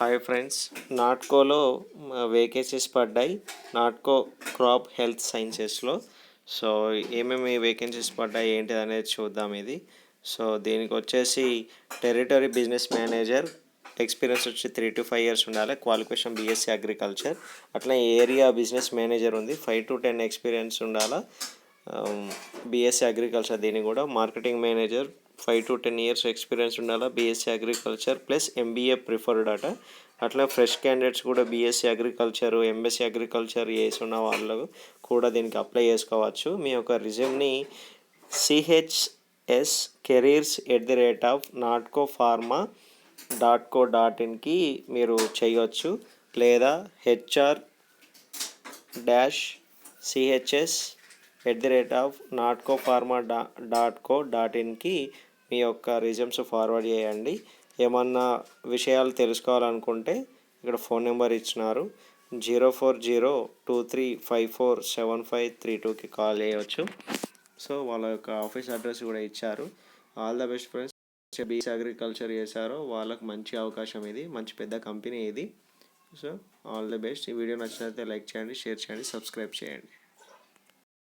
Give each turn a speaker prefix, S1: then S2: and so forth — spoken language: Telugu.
S1: హాయ్ ఫ్రెండ్స్, నాట్కోలో వేకెన్సీస్ పడ్డాయి. నాట్కో క్రాప్ హెల్త్ సైన్సెస్లో. సో ఏమేమి వేకెన్సీస్ పడ్డాయి ఏంటిది అనేది చూద్దాం ఇది. సో దీనికి వచ్చేసి టెరిటరీ బిజినెస్ మేనేజర్ ఎక్స్పీరియన్స్ వచ్చి 3 to 5 years ఉండాలి. Qualification B.Sc agriculture. అట్లా ఏరియా బిజినెస్ మేనేజర్ ఉంది, 5 to 10 ఎక్స్పీరియన్స్ ఉండాలా. B.Sc agriculture. దీనికి కూడా marketing manager 5 to 10 years experience ఉండాలా. B.Sc agriculture plus MBA preferred అట. అట్లా ఫ్రెష్ క్యాండిడేట్స్ కూడా B.Sc అగ్రికల్చర్, MSc అగ్రికల్చర్ చేసిన వాళ్ళు కూడా దీనికి అప్లై చేసుకోవచ్చు. మీ యొక్క రిజ్యూమ్ని chscareers@natcopharma.co.inకి మీరు చేయవచ్చు, లేదా HR-chs@natcopharma.co.inకి మీ యొక్క రిజ్యూమ్స్ ఫార్వర్డ్ చేయండి. ఏమన్నా విషయాలు తెలుసుకోవాలనుకుంటే ఇక్కడ ఫోన్ నెంబర్ ఇచ్చినారు, 04023547532కి కాల్ చేయవచ్చు. సో వాళ్ళ యొక్క ఆఫీస్ అడ్రస్ కూడా ఇచ్చారు. All the best friends. B.Sc agriculture చేశారో వాళ్ళకి మంచి అవకాశం ఇది, మంచి పెద్ద కంపెనీ ఇది. So all the best. ఈ వీడియో నచ్చినట్లయితే లైక్ చేయండి, షేర్ చేయండి, సబ్స్క్రైబ్ చేయండి.